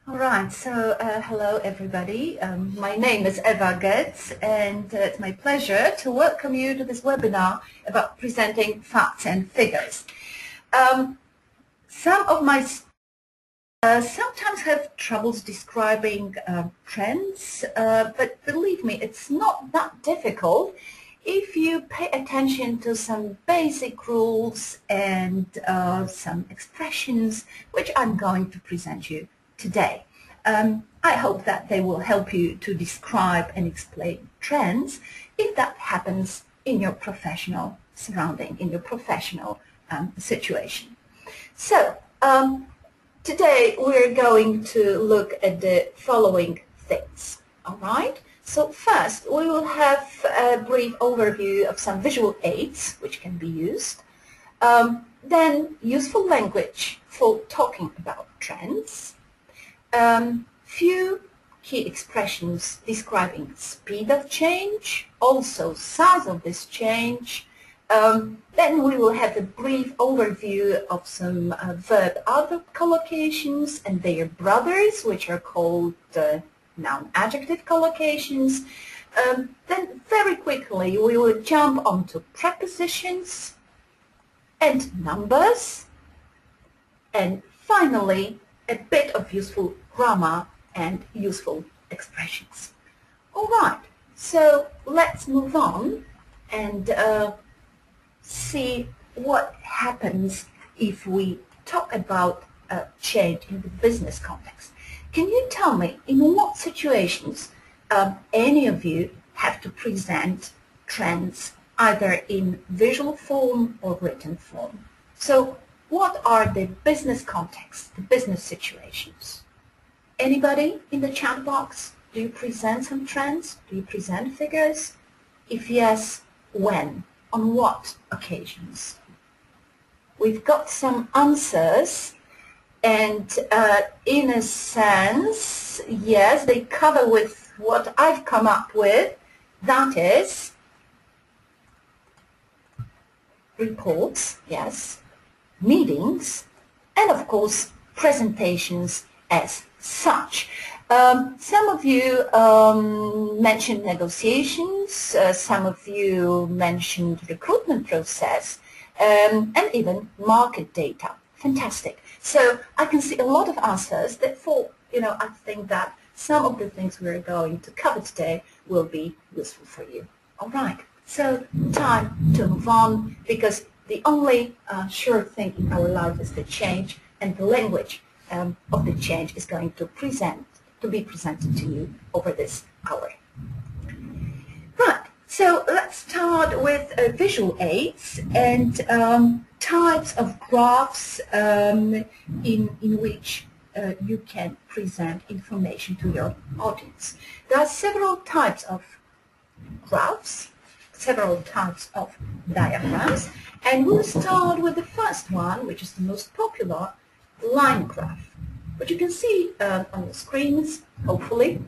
All right, so hello everybody. My name is Eva Goetz, and it's my pleasure to welcome you to this webinar about presenting facts and figures. Some of my sometimes have troubles describing trends, but believe me, it's not that difficult if you pay attention to some basic rules and some expressions which I'm going to present you today. I hope that they will help you to describe and explain trends if that happens in your professional surrounding, in your professional situation. So today we're going to look at the following things. All right? So first we will have a brief overview of some visual aids which can be used. Then useful language for talking about trends. Few key expressions describing speed of change, also size of this change. Then we will have a brief overview of some verb-adverb collocations and their brothers, which are called noun-adjective collocations. Then very quickly we will jump onto prepositions and numbers, and finally a bit of useful grammar and useful expressions. All right, so let's move on and see what happens if we talk about change in the business context. Can you tell me in what situations any of you have to present trends either in visual form or written form? So what are the business contexts, the business situations? Anybody in the chat box? Do you present some trends? Do you present figures? If yes, when? On what occasions? We've got some answers, and in a sense, yes, they cover with what I've come up with. That is reports, yes, meetings, and of course presentations as such. Some of you mentioned negotiations, some of you mentioned recruitment process, and even market data. Fantastic. So I can see a lot of answers. Therefore, I think that some of the things we're going to cover today will be useful for you. All right. So time to move on, because the only sure thing in our life is the change, and the language of the change is going to be presented to you over this hour. Right, so let's start with visual aids and types of graphs in which you can present information to your audience. There are several types of graphs, several types of diagrams, and we'll start with the first one, which is the most popular, line graph, which you can see on the screens, hopefully.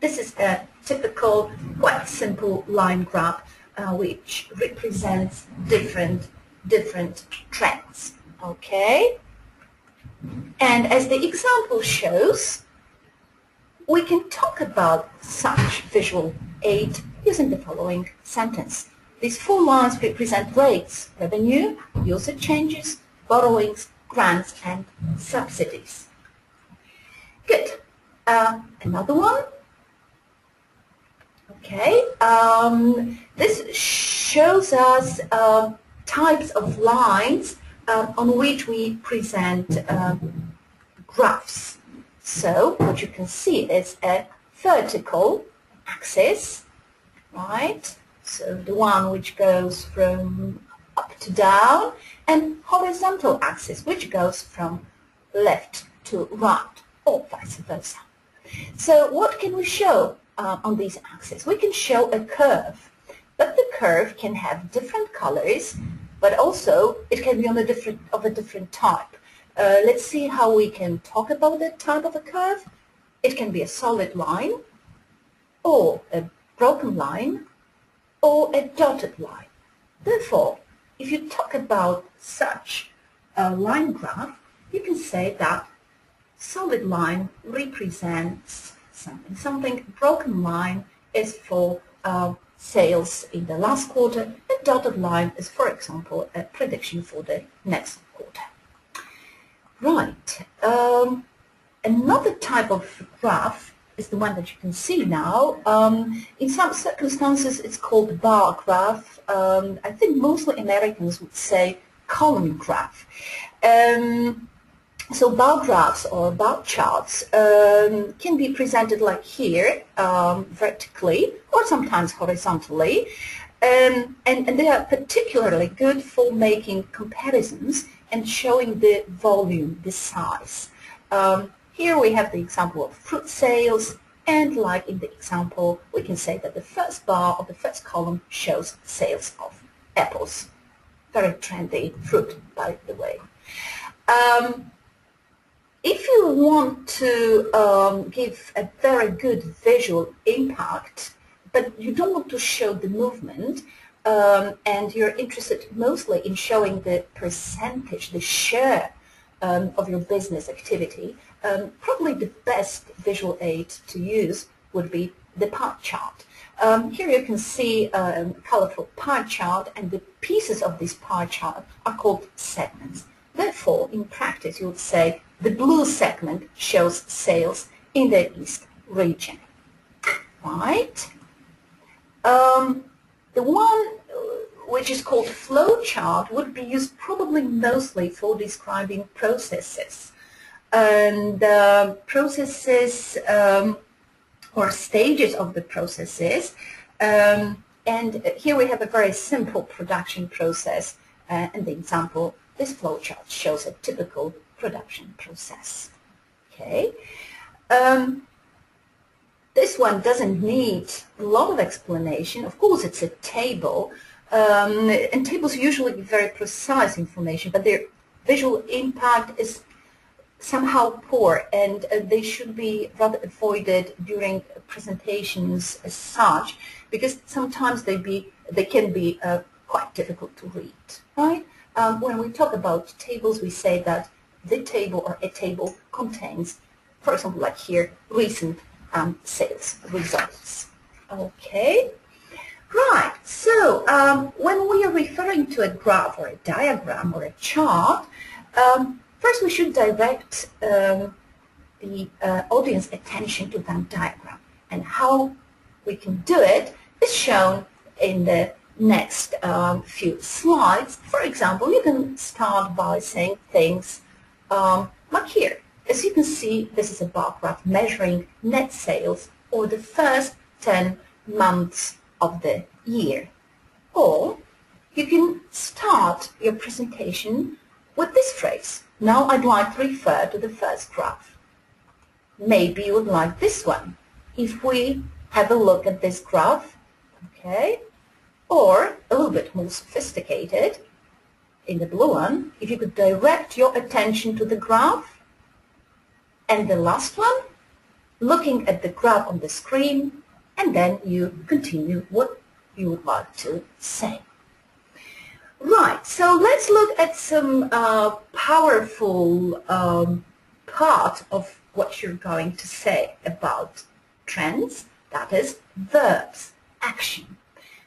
This is a typical, quite simple line graph which represents different trends. Okay? And as the example shows, we can talk about such visual aid using the following sentence. These 4 lines represent rates, revenue, usage changes, borrowings, grants and subsidies. Good. Another one. Okay. This shows us types of lines on which we present graphs. So what you can see is a vertical axis, right? So the one which goes from up to down, and horizontal axis which goes from left to right, or vice versa. So what can we show on these axes? We can show a curve, but the curve can have different colors, but also it can be of a different type. Let's see how we can talk about the type of a curve. It can be a solid line, or a broken line, or a dotted line. Therefore, if you talk about such a line graph, you can say that solid line represents something. Something broken line is for sales in the last quarter. A dotted line is, for example, a prediction for the next quarter. Right. Another type of graph is the one that you can see now. In some circumstances, it's called bar graph. I think mostly Americans would say column graph. So bar graphs or bar charts can be presented like here, vertically or sometimes horizontally, and they are particularly good for making comparisons and showing the volume, the size. Here we have the example of fruit sales, and like in the example, we can say that the first bar of the first column shows sales of apples. Very trendy fruit, by the way. If you want to give a very good visual impact, but you don't want to show the movement, and you're interested mostly in showing the percentage, the share of your business activity, probably the best visual aid to use would be the pie chart. Here you can see a colorful pie chart, and the pieces of this pie chart are called segments. Therefore, in practice, you would say the blue segment shows sales in the East region. Right? The one which is called flow chart would be used probably mostly for describing processes. And processes or stages of the processes. And here we have a very simple production process. And the example, this flow chart shows a typical production process. Okay. This one doesn't need a lot of explanation. Of course, it's a table, and tables usually give very precise information, but their visual impact is somehow poor, and they should be rather avoided during presentations as such, because sometimes they can be quite difficult to read. Right? When we talk about tables, we say that the table or a table contains, for example, like here, recent sales results. Okay, right. So when we are referring to a graph or a diagram or a chart, first we should direct the audience attention to that diagram, and how we can do it is shown in the next few slides. For example, you can start by saying things like here. As you can see, this is a bar graph measuring net sales over the first 10 months of the year. Or you can start your presentation with this phrase. Now I'd like to refer to the first graph. Maybe you would like this one. If we have a look at this graph, okay, or a little bit more sophisticated, in the blue one, if you could direct your attention to the graph, and the last one, looking at the graph on the screen, and then you continue what you would like to say. Right, so let's look at some powerful part of what you're going to say about trends, that is verbs, action.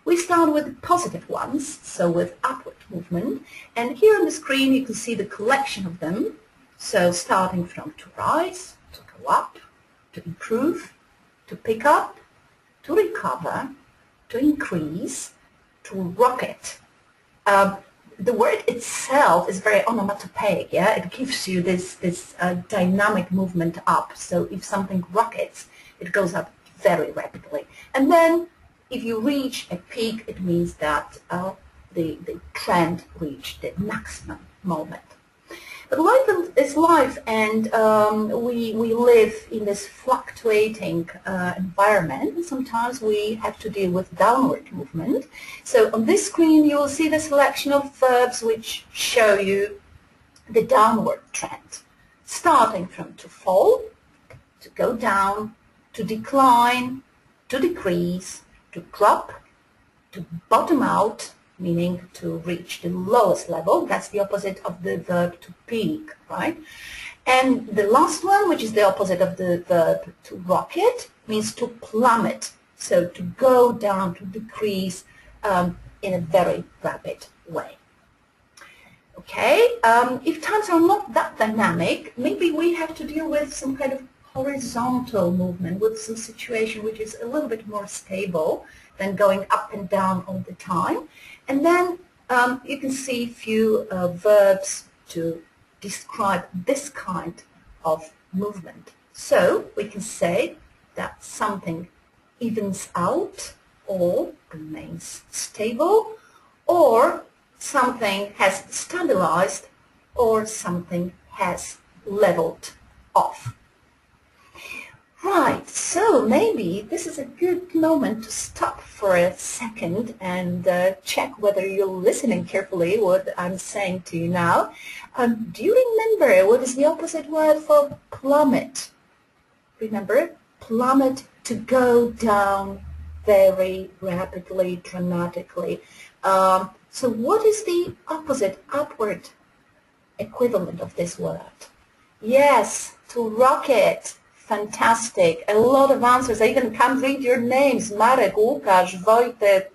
We start with the positive ones, so with upward movement, and here on the screen you can see the collection of them. So starting from to rise, to go up, to improve, to pick up, to recover, to increase, to rocket. The word itself is very onomatopoeic, yeah? It gives you this dynamic movement up. So if something rockets, it goes up very rapidly. And then if you reach a peak, it means that the trend reached the maximum moment. But life is life, and we live in this fluctuating environment, and sometimes we have to deal with downward movement. So on this screen you will see the selection of verbs which show you the downward trend, starting from to fall, to go down, to decline, to decrease, to drop, to bottom out, meaning to reach the lowest level. That's the opposite of the verb to peak, right? And the last one, which is the opposite of the verb to rocket, means to plummet. So to go down, to decrease in a very rapid way. Okay, if times are not that dynamic, maybe we have to deal with some kind of horizontal movement, with some situation which is a little bit more stable than going up and down all the time. And then you can see a few verbs to describe this kind of movement. So we can say that something evens out or remains stable, or something has stabilized, or something has leveled off. Right, so maybe this is a good moment to stop for a second and check whether you're listening carefully what I'm saying to you now. Do you remember what is the opposite word for plummet? Remember, plummet, to go down very rapidly, dramatically. So what is the opposite, upward equivalent of this word? Yes, to rocket. Fantastic. A lot of answers. I even can't read your names. Marek, Łukasz, Wojtek,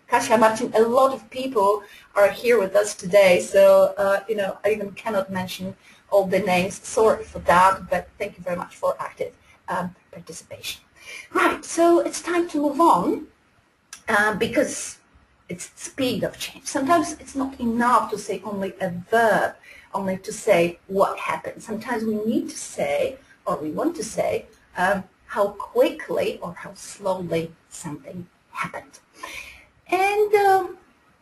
Kasia, Marcin. A lot of people are here with us today. So, you know, I even cannot mention all the names. Sorry for that, but thank you very much for active participation. Right, so it's time to move on because it's speed of change. Sometimes it's not enough to say only a verb, only to say what happened. Sometimes we need to say, or we want to say, how quickly or how slowly something happened. And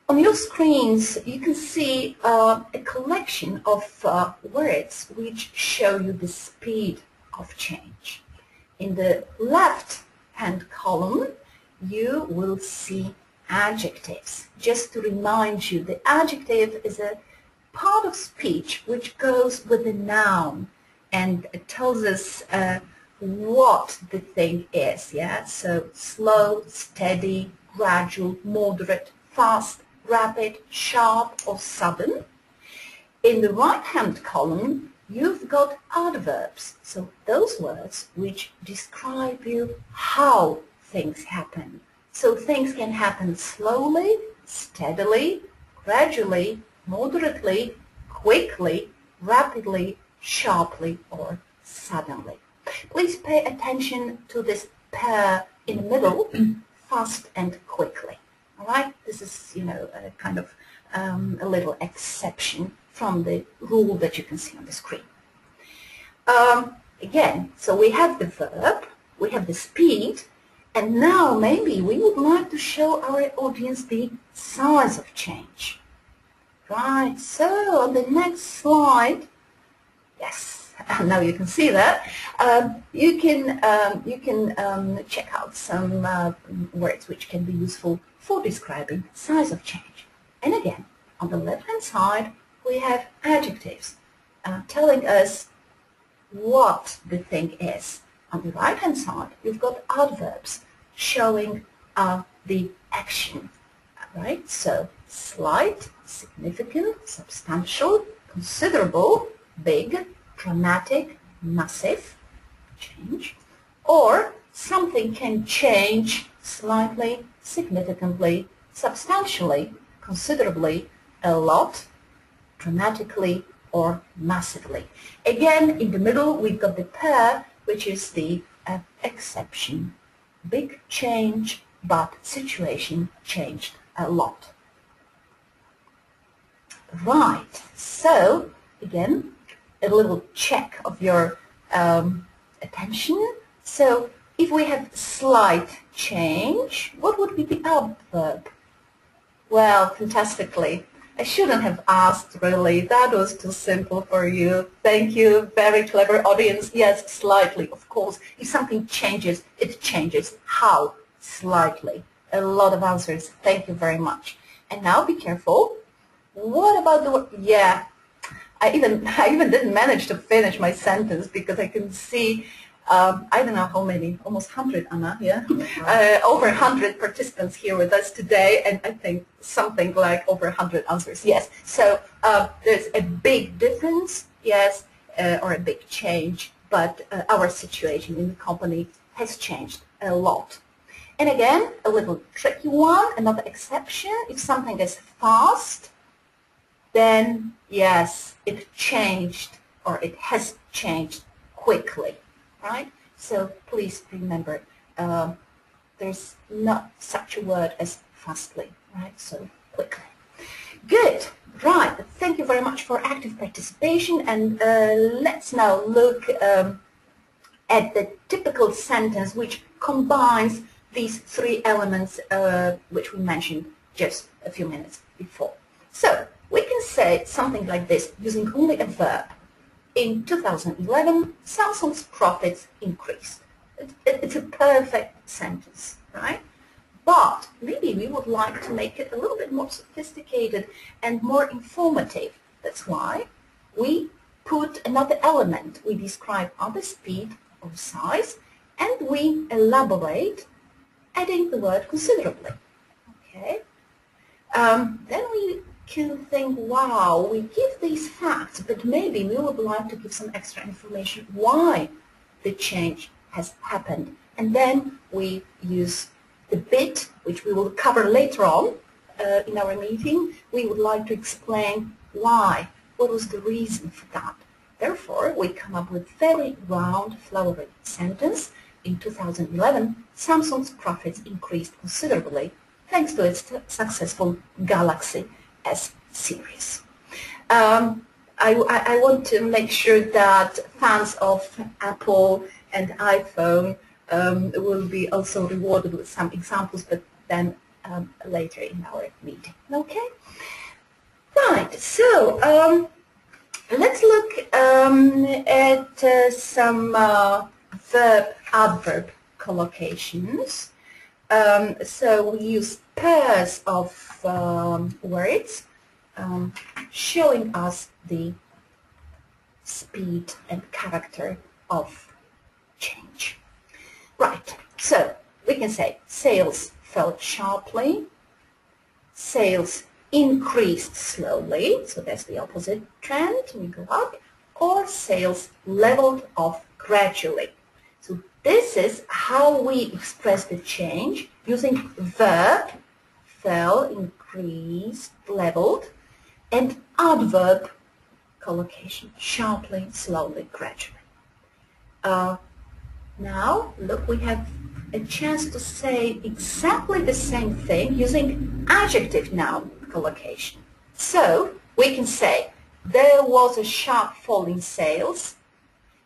on your screens, you can see a collection of words which show you the speed of change. In the left-hand column, you will see adjectives. Just to remind you, the adjective is a part of speech which goes with the noun, and it tells us what the thing is, yeah? So slow, steady, gradual, moderate, fast, rapid, sharp, or sudden. In the right-hand column, you've got adverbs, so those words which describe you how things happen. So things can happen slowly, steadily, gradually, moderately, quickly, rapidly, sharply, or suddenly. Please pay attention to this pair in the middle, fast and quickly. All right, this is, you know, a kind of a little exception from the rule that you can see on the screen. Again, so we have the verb, we have the speed, and now maybe we would like to show our audience the size of change. Right, so on the next slide, yes, now you can see that, you can check out some words which can be useful for describing size of change. And again, on the left-hand side, we have adjectives telling us what the thing is. On the right-hand side, you've got adverbs showing the action, right? So slight, significant, substantial, considerable, big, dramatic, massive change, or something can change slightly, significantly, substantially, considerably, a lot, dramatically, or massively. Again, in the middle, we've got the pair, which is the exception. Big change, but situation changed a lot. Right, so again, a little check of your attention. So if we have slight change, what would be the adverb? Well, fantastically. I shouldn't have asked, really. That was too simple for you. Thank you. Very clever audience. Yes, slightly, of course. If something changes, it changes. How? Slightly. A lot of answers. Thank you very much. And now be careful. What about the word? Yeah. I even didn't manage to finish my sentence because I can see I don't know how many, almost 100, Anna, yeah? Over 100 participants here with us today, and I think something like over 100 answers, yes. So there's a big difference, yes, or a big change, but our situation in the company has changed a lot. And again, a little tricky one, another exception, if something is fast, then yes, it changed or it has changed quickly, right? So please remember, there's not such a word as fastly, right? So quickly. Good, right. Thank you very much for active participation, and let's now look at the typical sentence which combines these three elements which we mentioned just a few minutes before. So we can say something like this using only a verb. In 2011, Samsung's profits increased. It's a perfect sentence, right? But maybe we would like to make it a little bit more sophisticated and more informative. That's why we put another element. We describe either speed or size, and we elaborate, adding the word considerably. Okay. Then we can think, wow, we give these facts, but maybe we would like to give some extra information why the change has happened. And then we use the bit, which we will cover later on in our meeting. We would like to explain why, what was the reason for that. Therefore, we come up with very round, flowery sentence. In 2011, Samsung's profits increased considerably thanks to its successful Galaxy S series. I want to make sure that fans of Apple and iPhone will be also rewarded with some examples, but then later in our meeting. Okay? Right, so let's look at some verb-adverb collocations. So we use pairs of words showing us the speed and character of change. Right, so we can say sales fell sharply, sales increased slowly, so that's the opposite trend, we go up, or sales leveled off gradually. So this is how we express the change using verb, fell, increased, leveled, and adverb collocation, sharply, slowly, gradually. Now, look, we have a chance to say exactly the same thing using adjective noun collocation. So we can say there was a sharp fall in sales,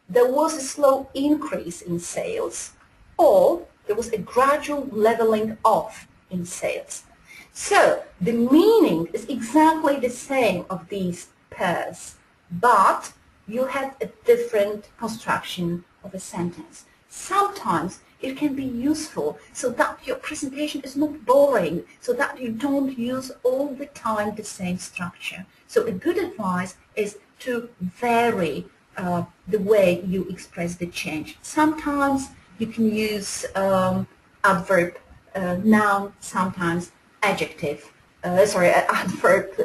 there was a slow increase in sales, or there was a gradual leveling off in sales. So the meaning is exactly the same of these pairs, but you have a different construction of a sentence. Sometimes it can be useful so that your presentation is not boring, so that you don't use all the time the same structure. So a good advice is to vary the way you express the change. Sometimes you can use adverb, noun, sometimes adjective, adverb,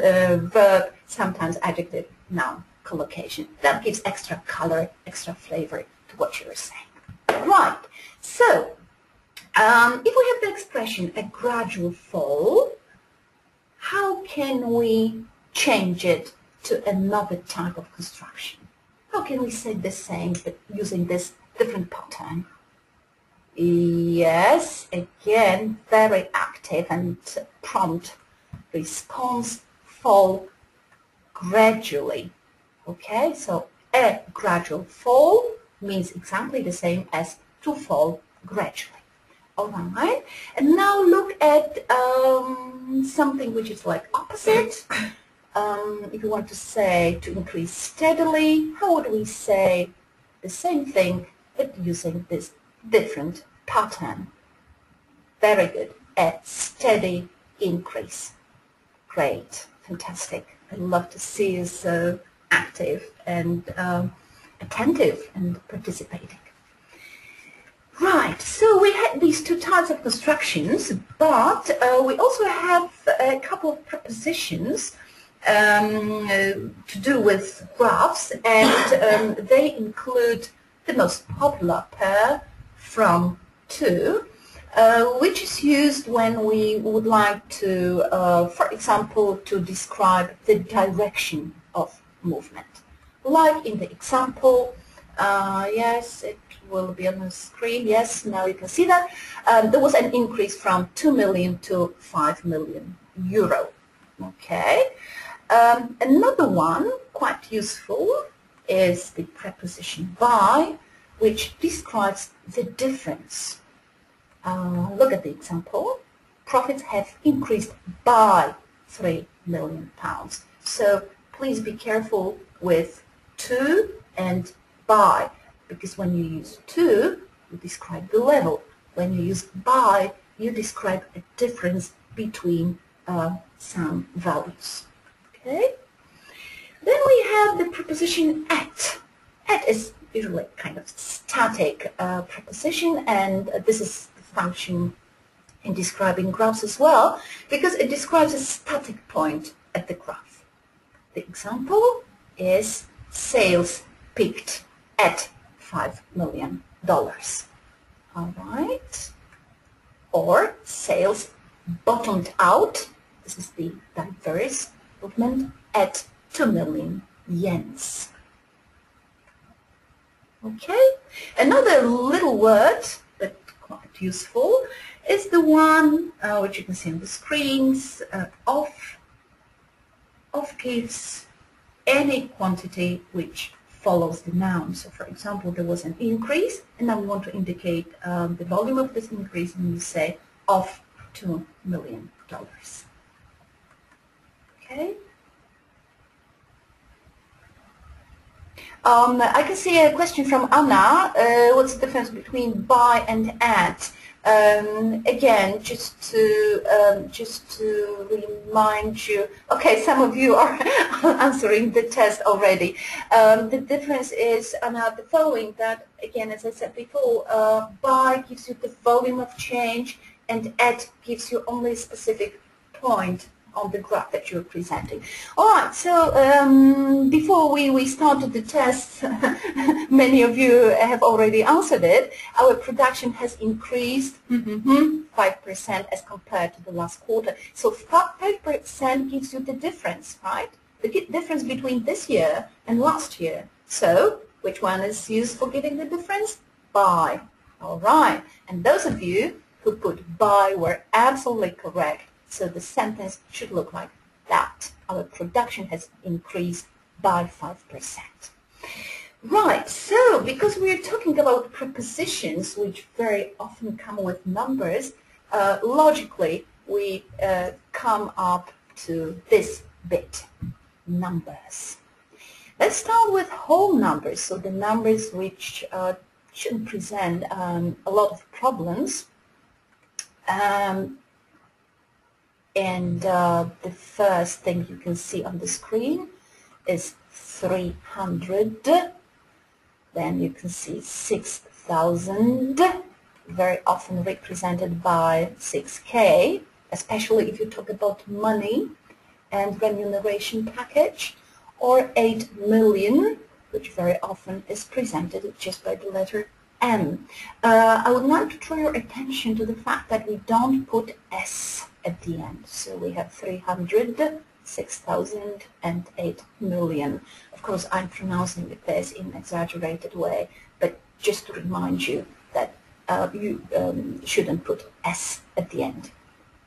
verb, sometimes adjective, noun collocation. That gives extra color, extra flavor to what you're saying. Right, so if we have the expression a gradual fall, how can we change it to another type of construction? How can we say the same but using this different pattern? Yes, again, very active and prompt response, fall gradually. Okay, so a gradual fall means exactly the same as to fall gradually. All right, and now look at something which is like opposite. If you want to say to increase steadily, how would we say the same thing but using this different pattern? Very good, a steady increase. Great, fantastic. I love to see you so active and attentive and participating. Right, so we had these two types of constructions, but we also have a couple of prepositions to do with graphs, and they include the most popular pair, from, to, which is used when we would like to, for example, to describe the direction of movement. Like in the example, yes, it will be on the screen. Yes, now you can see that. There was an increase from 2 million to 5 million euro. Okay. Another one, quite useful, is the preposition by, which describes the difference. Look at the example. Profits have increased by £3 million. So please be careful with to and by, because when you use to, you describe the level. When you use by, you describe a difference between some values. Okay? Then we have the preposition at. At is usually kind of static preposition, and this is the function in describing graphs as well, because it describes a static point at the graph. The example is sales peaked at $5 million. All right. Or sales bottomed out. This is the diverse movement at 2 million yens. Okay. Another little word, but quite useful, is the one which you can see on the screens. Of gives any quantity which follows the noun. So for example, there was an increase, and now we want to indicate the volume of this increase, and you say of $2 million. Okay. I can see a question from Anna. What's the difference between by and at? Again, just to remind you, okay, some of you are answering the test already. The difference is the following, that again, as I said before, by gives you the volume of change, and at gives you only a specific point on the graph that you're presenting. All right, so before we started the test, many of you have already answered it. Our production has increased 5% as compared to the last quarter. So 5% gives you the difference, right? The difference between this year and last year. So which one is used for giving the difference? By. All right, and those of you who put by were absolutely correct. So the sentence should look like that. Our production has increased by 5%. Right, so because we're talking about prepositions which very often come with numbers, logically we come up to this bit, numbers. Let's start with whole numbers, so the numbers which shouldn't present a lot of problems. And the first thing you can see on the screen is 300. Then you can see 6,000, very often represented by 6K, especially if you talk about money and remuneration package, or 8 million, which very often is presented just by the letter M. I would like to draw your attention to the fact that we don't put S at the end. So we have 300, 6,000 and 8 million. Of course, I'm pronouncing this in an exaggerated way, but just to remind you that you shouldn't put S at the end.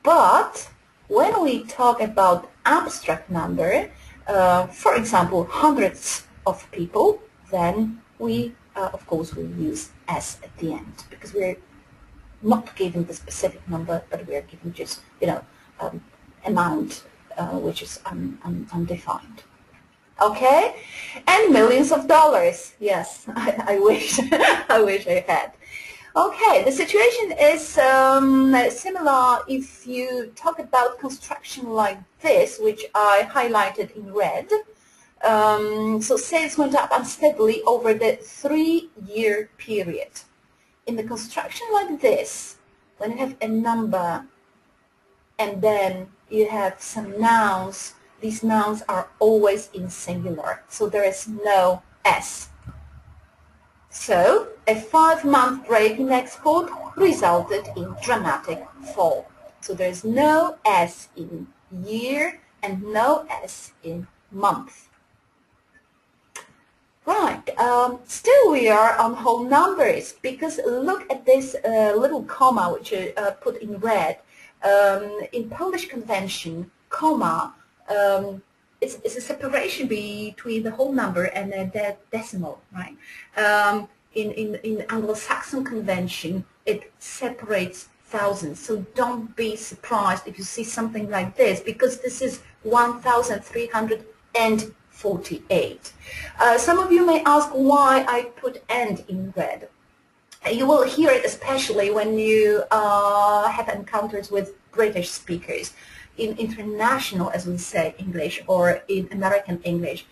But when we talk about abstract number, for example, hundreds of people, then we, of course, we use S at the end, because we're not giving the specific number, but we are giving just, amount which is undefined. Okay, and millions of dollars. Yes, I wish, I wish I had. Okay, the situation is similar if you talk about construction like this, which I highlighted in red. So sales went up unsteadily over the 3-year period. in the construction like this, when you have a number and then you have some nouns, these nouns are always in singular, so there is no S. So, a 5-month break in export resulted in dramatic fall. So there is no S in year and no S in month. Right, still we are on whole numbers, because look at this little comma which I put in red. In Polish convention, comma it's a separation between the whole number and the decimal, right? In Anglo-Saxon convention, it separates thousands. So don't be surprised if you see something like this, because this is 1,348. Some of you may ask why I put "and" in red. You will hear it especially when you have encounters with British speakers. In international, as we say, English, or in American English,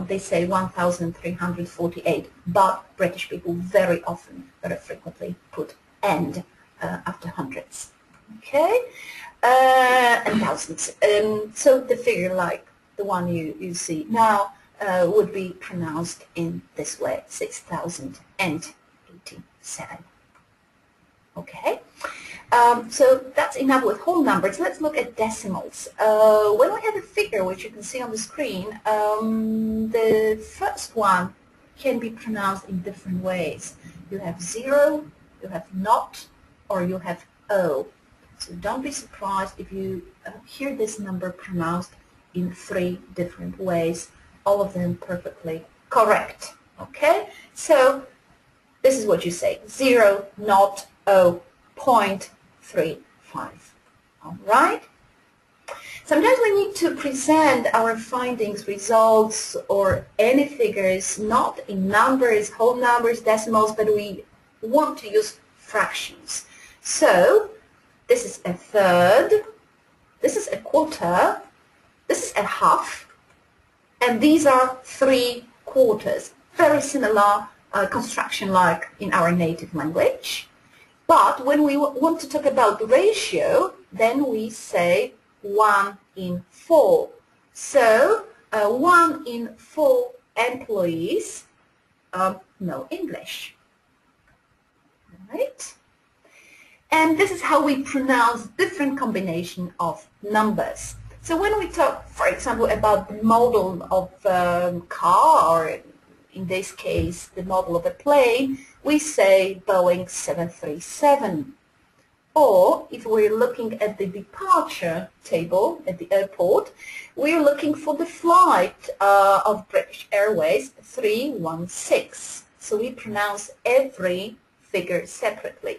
they say 1,348, but British people very often, very frequently put "and" after hundreds, okay, and thousands. So the figure like the one you see now would be pronounced in this way, 6,087. Okay, so that's enough with whole numbers. Let's look at decimals. When we have a figure, which you can see on the screen, the first one can be pronounced in different ways. You have 0, you have not, or you have O. So don't be surprised if you hear this number pronounced in 3 different ways, all of them perfectly correct. Okay, so this is what you say: 0, not, O, 0.35. All right. Sometimes we need to present our findings, results, or any figures not in numbers, whole numbers, decimals, but we want to use fractions. So this is a third, this is a quarter, this is a half, and these are 3/4. Very similar construction like in our native language. But when we want to talk about the ratio, then we say 1/4. So 1/4 employees know English. Right? And this is how we pronounce different combination of numbers. So when we talk, for example, about the model of a car, or in this case, the model of a plane, we say Boeing 737. Or if we're looking at the departure table at the airport, we're looking for the flight of British Airways 316. So we pronounce every figure separately.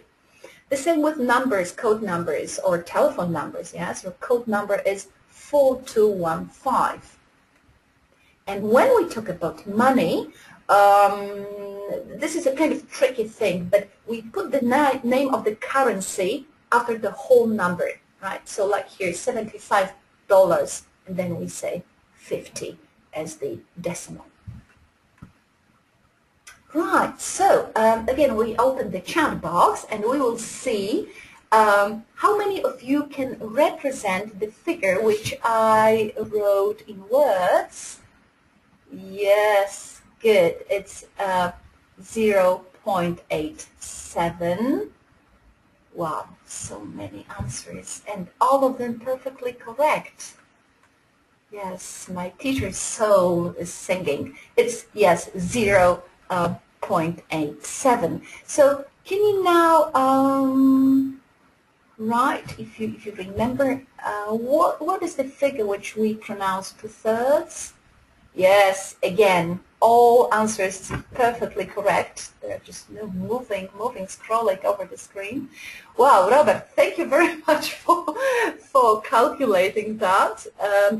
The same with numbers, code numbers, or telephone numbers. Yes, your code number is 4215. And when we talk about money, this is a kind of tricky thing, but we put the name of the currency after the whole number, right? So like here, $75, and then we say 50 as the decimal. Right, so again, we open the chat box and we will see how many of you can represent the figure which I wrote in words. Yes, good. It's 0.87. Wow, so many answers, and all of them perfectly correct. Yes, my teacher's soul is singing. It's, yes, 0.87. So can you now write, if you remember, what is the figure which we pronounce 2/3? Yes, again, all answers perfectly correct. They're just moving, scrolling over the screen. Wow, Robert, thank you very much for calculating that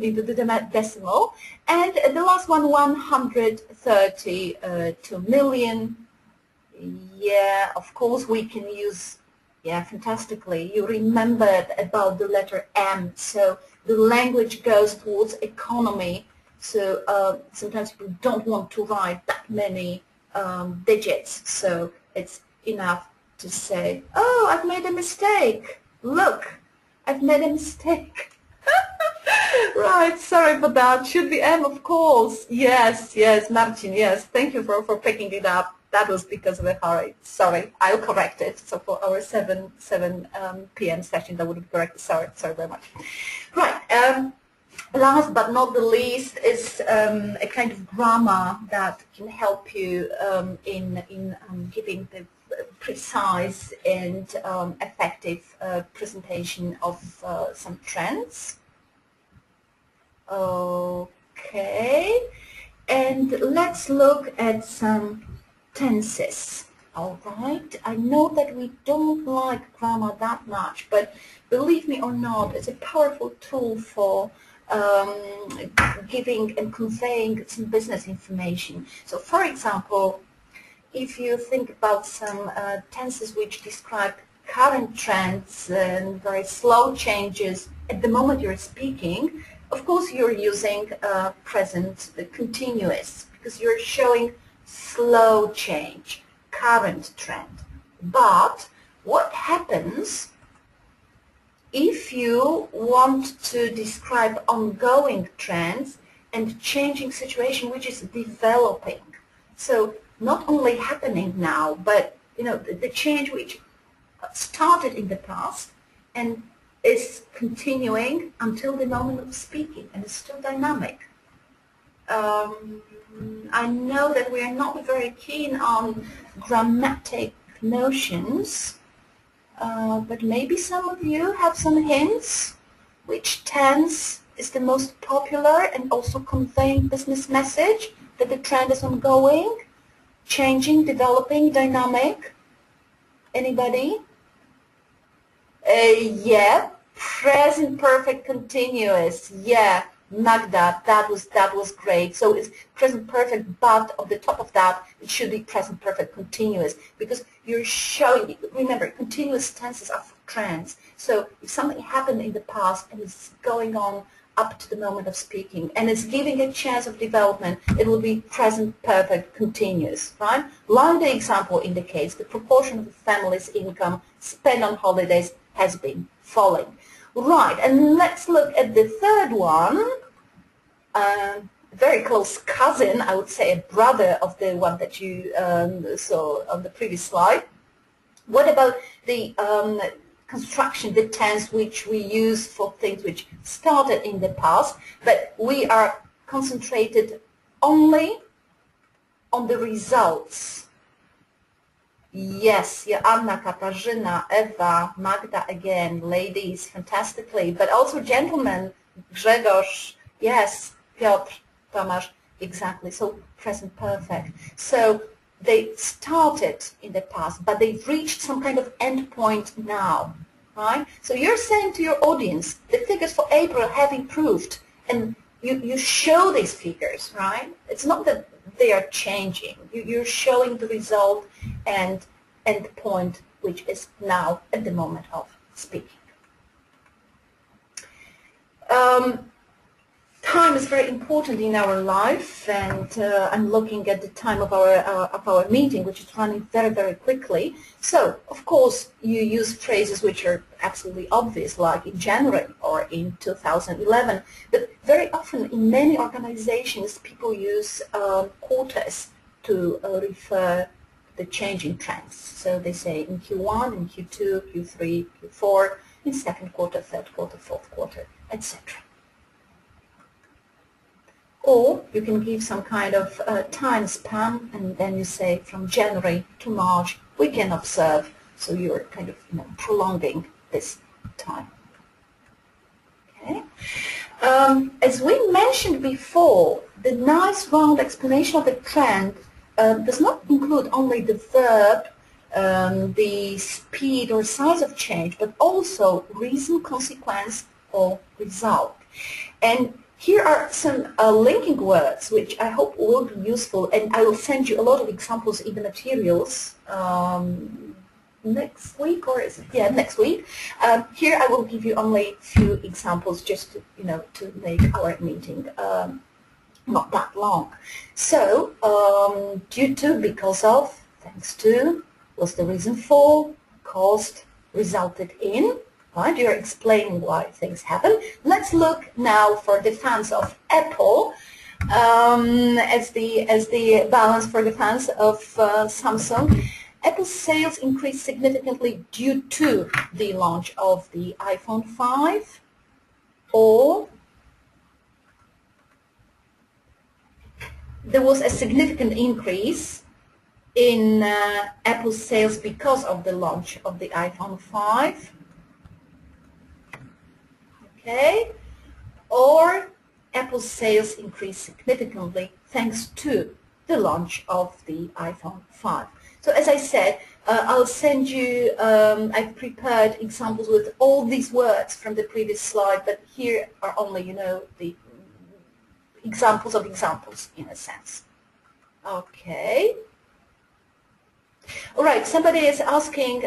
into the decimal. And the last one, 132 million. Yeah, of course we can use, yeah, fantastically. You remembered about the letter M, so the language goes towards economy. So sometimes people don't want to write that many digits, so it's enough to say, oh, I've made a mistake. Look, I've made a mistake. Right, sorry for that. Should be M, of course. Yes, yes, Marcin, yes. Thank you for picking it up. That was because of a hurry. Sorry, I'll correct it. So for our 7 p.m. session, that would be correct. Sorry very much. Right. Last but not the least is a kind of grammar that can help you in giving the precise and effective presentation of some trends. Okay, and let's look at some tenses. All right, I know that we don't like grammar that much, but believe me or not, it's a powerful tool for giving and conveying some business information. So, for example, if you think about some tenses which describe current trends and very slow changes at the moment you're speaking, of course you're using present continuous because you're showing slow change, current trend. But what happens if you want to describe ongoing trends and changing situation which is developing? So not only happening now, but the change which started in the past and is continuing until the moment of speaking and is still dynamic. I know that we are not very keen on grammatic notions, but maybe some of you have some hints which tense is the most popular and also conveying business message that the trend is ongoing, changing, developing, dynamic. Anybody? Yeah, present perfect continuous. Yeah, Magda, that was great. So it's present perfect, but on the top of that it should be present perfect continuous because you're showing. Remember, continuous tenses are for trends. So if something happened in the past and it's going on up to the moment of speaking and it's giving a chance of development, it will be present perfect continuous, right? Like the example indicates, the proportion of the family's income spent on holidays has been falling. Right, and let's look at the third one. Very close cousin, I would say a brother of the one that you saw on the previous slide. What about the construction, the tense which we use for things which started in the past, but we are concentrated only on the results? Yes, Joanna, Katarzyna, Eva, Magda again, ladies, fantastically, but also gentlemen, Grzegorz, yes, Piotr, Tomasz, exactly, so present perfect. So they started in the past, but they've reached some kind of end point now, right? So you're saying to your audience, the figures for April have improved, and you show these figures, right? It's not that they are changing. You're showing the result and end point, which is now at the moment of speaking. Time is very important in our life, and I'm looking at the time of our meeting, which is running very, very quickly. So, of course, you use phrases which are absolutely obvious, like in January or in 2011. But very often, in many organizations, people use quarters to refer the changing trends. So they say in Q1, in Q2, Q3, Q4, in second quarter, third quarter, fourth quarter, etc. Or you can give some kind of time span, and then you say from January to March we can observe. So you're kind of prolonging this time. Okay. As we mentioned before, the nice round explanation of the trend does not include only the verb, the speed or size of change, but also reason, consequence, or result. And here are some linking words which I hope will be useful, and I will send you a lot of examples in the materials next week, or is it? Yeah, next week. Here I will give you only a few examples just to to make our meeting not that long. So due to, because of, thanks to, what's the reason for, caused, resulted in, right? You're explaining why things happen. Let's look now for the fans of Apple as the balance for the fans of Samsung. Apple's sales increased significantly due to the launch of the iPhone 5, or there was a significant increase in Apple's sales because of the launch of the iPhone 5. Okay, or Apple's sales increased significantly thanks to the launch of the iPhone 5. So as I said, I'll send you, I've prepared examples with all these words from the previous slide, but here are only, you know, the examples of examples in a sense. Okay. All right, somebody is asking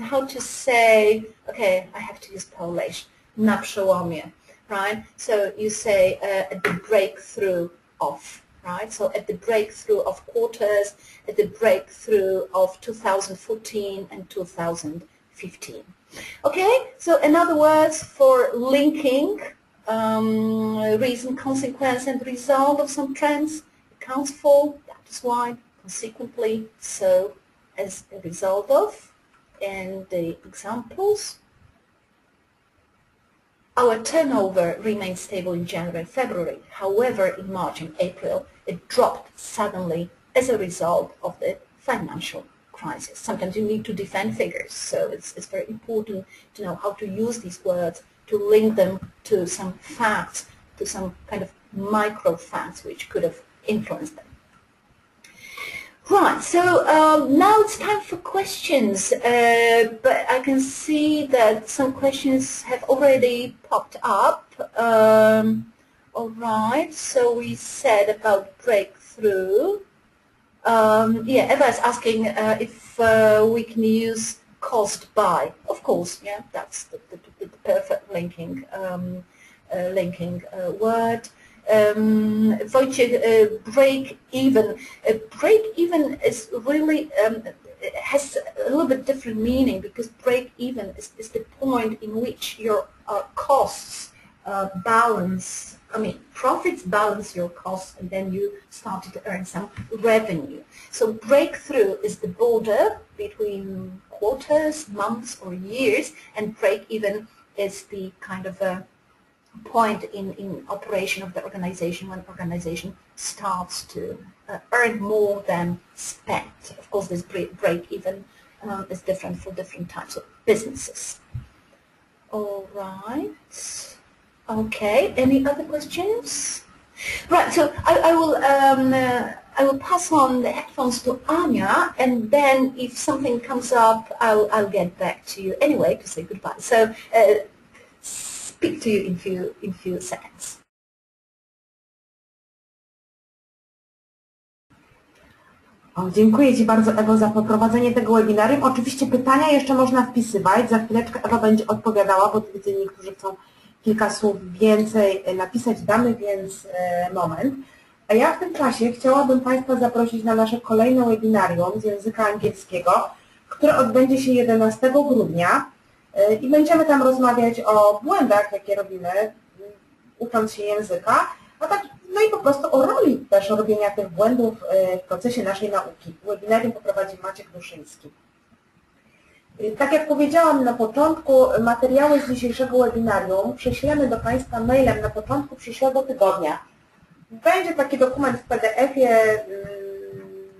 how to say, okay, I have to use Polish, na przełomie, right? So you say at the breakthrough of, right? So at the breakthrough of quarters, at the breakthrough of 2014 and 2015. Okay, so in other words, for linking reason, consequence, and result of some trends, accounts for, that is why, consequently, so, as a result of, and the examples. Our turnover remained stable in January and February. However, in March and April, it dropped suddenly as a result of the financial crisis. Sometimes you need to defend figures, so it's very important to know how to use these words, to link them to some facts, to some kind of micro facts which could have influenced them. Right, so now it's time for questions, but I can see that some questions have already popped up. All right, so we said about breakthrough. Yeah, Eva is asking if we can use caused by. Of course, yeah, that's the perfect linking word. Wojciech, break even. Break even is really has a little bit different meaning, because break even is the point in which your costs balance. I mean, profits balance your costs, and then you started to earn some revenue. So breakthrough is the border between quarters, months, or years, and break even is the kind of a point in operation of the organization, when organization starts to earn more than spent. Of course, this break even is different for different types of businesses. All right. Okay. Any other questions? Right. So I will pass on the headphones to Anya, and then if something comes up, I'll get back to you anyway to say goodbye. So. Speak to you in few seconds. Dziękuję Ci bardzo, Ewo, za poprowadzenie tego webinarium. Oczywiście pytania jeszcze można wpisywać. Za chwileczkę Ewa będzie odpowiadała, bo widzę, niektórzy chcą kilka słów więcej napisać. Damy więc moment. A ja w tym czasie chciałabym Państwa zaprosić na nasze kolejne webinarium z języka angielskiego, które odbędzie się 11 grudnia. I będziemy tam rozmawiać o błędach, jakie robimy, ucząc się języka, a tak, no i po prostu o roli też robienia tych błędów w procesie naszej nauki. Webinarium poprowadzi Maciek Duszyński. Tak jak powiedziałam na początku, materiały z dzisiejszego webinarium prześlemy do Państwa mailem na początku przyszłego tygodnia. Będzie taki dokument w PDF-ie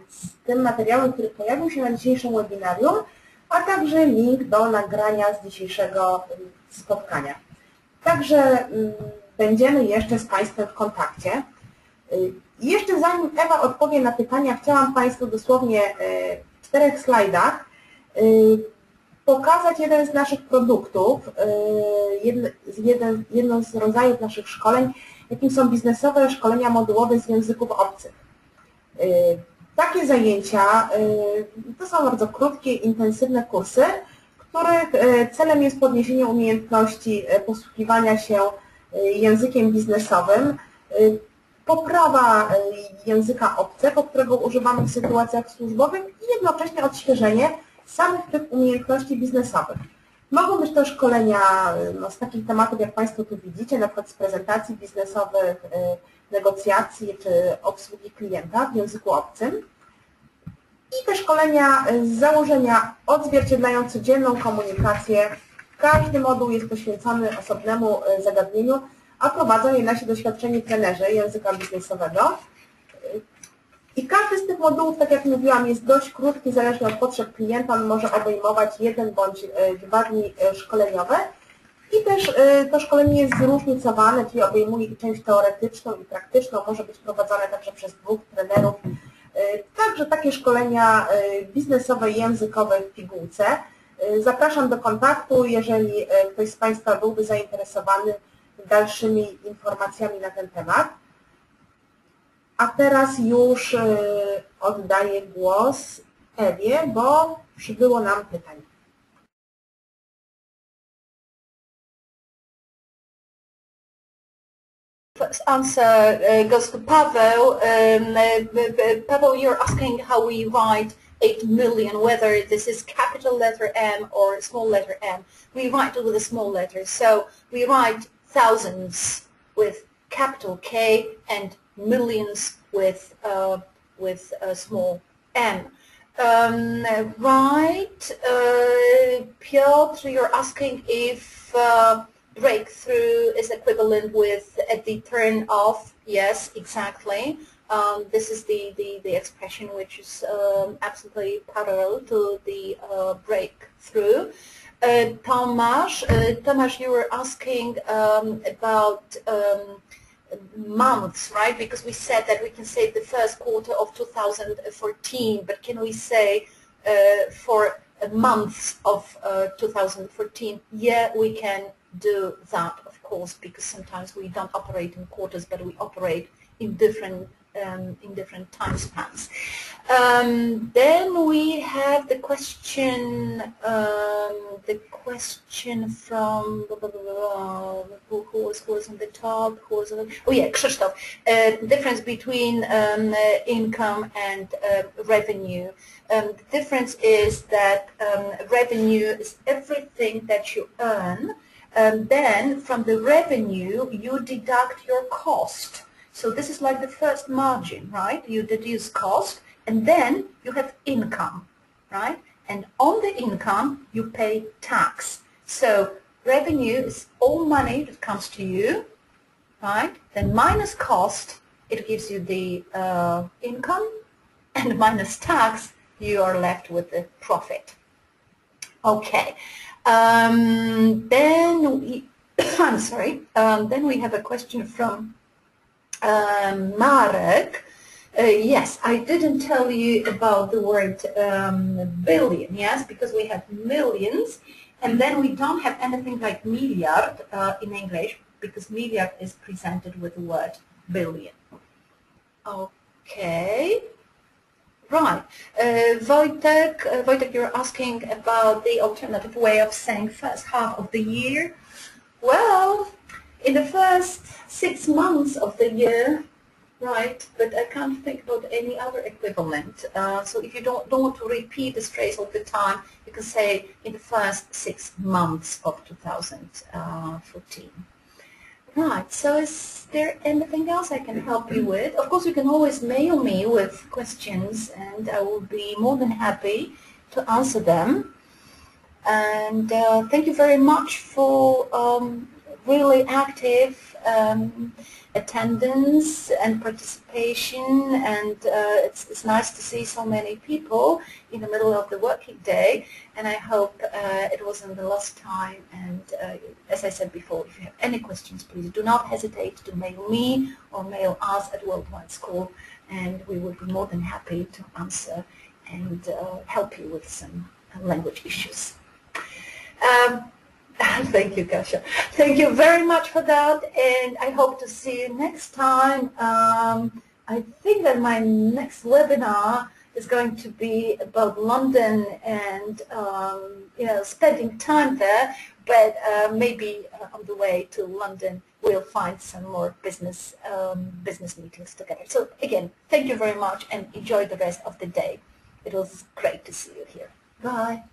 z tym materiałem, który pojawił się na dzisiejszym webinarium, a także link do nagrania z dzisiejszego spotkania. Także będziemy jeszcze z Państwem w kontakcie. Jeszcze zanim Ewa odpowie na pytania, chciałam Państwu dosłownie w 4 slajdach pokazać jeden z naszych produktów, jedno z rodzajów naszych szkoleń, jakim są biznesowe szkolenia modułowe z języków obcych. Takie zajęcia to są bardzo krótkie, intensywne kursy, których celem jest podniesienie umiejętności posługiwania się językiem biznesowym, poprawa języka obcego, którego używamy w sytuacjach służbowych, i jednocześnie odświeżenie samych tych umiejętności biznesowych. Mogą być to szkolenia z takich tematów, jak Państwo tu widzicie, na przykład z prezentacji biznesowych, negocjacji czy obsługi klienta w języku obcym. I te szkolenia z założenia odzwierciedlają codzienną komunikację. Każdy moduł jest poświęcony osobnemu zagadnieniu, a prowadzą je nasi doświadczeni trenerzy języka biznesowego. I każdy z tych modułów, tak jak mówiłam, jest dość krótki, zależnie od potrzeb klienta. On może obejmować 1 bądź 2 dni szkoleniowe. I też to szkolenie jest zróżnicowane, czyli obejmuje część teoretyczną i praktyczną, może być prowadzone także przez 2 trenerów. Także takie szkolenia biznesowe i językowe w pigułce. Zapraszam do kontaktu, jeżeli ktoś z Państwa byłby zainteresowany dalszymi informacjami na ten temat. A teraz już oddaję głos Ewie, bo przybyło nam pytań. First answer goes to Pavel. Pavel, you're asking how we write 8 million, whether this is capital letter M or small letter m. We write it with a small letter, so we write thousands with capital K and millions with small m. Right, Piotr, you're asking if breakthrough is equivalent with at the turn of. Yes, exactly. This is the expression which is absolutely parallel to the breakthrough. Tomasz, you were asking about months, right? Because we said that we can say the first quarter of 2014, but can we say for months of 2014? Yeah, we can do that, of course, because sometimes we don't operate in quarters, but we operate in different time spans. Then we have the question from who was on the top? Oh yeah, Krzysztof. Difference between income and revenue. The difference is that revenue is everything that you earn. Then from the revenue you deduct your cost. So this is like the first margin, right? You deduce cost and then you have income, right? And on the income you pay tax. So revenue is all money that comes to you, right? Then minus cost, it gives you the income, and minus tax, you are left with the profit. Okay. Then we, I'm sorry. Then we have a question from Marek. Yes, I didn't tell you about the word billion, yes, because we have millions, and then we don't have anything like milliard in English, because milliard is presented with the word billion. Okay. Right. Wojtek, you're asking about the alternative way of saying first half of the year. Well, in the first 6 months of the year, right, but I can't think about any other equivalent. So if you don't want to repeat this phrase all the time, you can say in the first 6 months of 2014. Right, so is there anything else I can help you with? Of course, you can always mail me with questions and I will be more than happy to answer them. And thank you very much for really active attendance and participation, and it's nice to see so many people in the middle of the working day, and I hope it wasn't the last time. And as I said before, if you have any questions, please do not hesitate to mail me or mail us at Worldwide School, and we will be more than happy to answer and help you with some language issues. Thank you, Kasia. Thank you very much for that, and I hope to see you next time. I think that my next webinar is going to be about London and you know, spending time there, but maybe on the way to London we'll find some more business meetings together. So again, thank you very much and enjoy the rest of the day. It was great to see you here. Bye.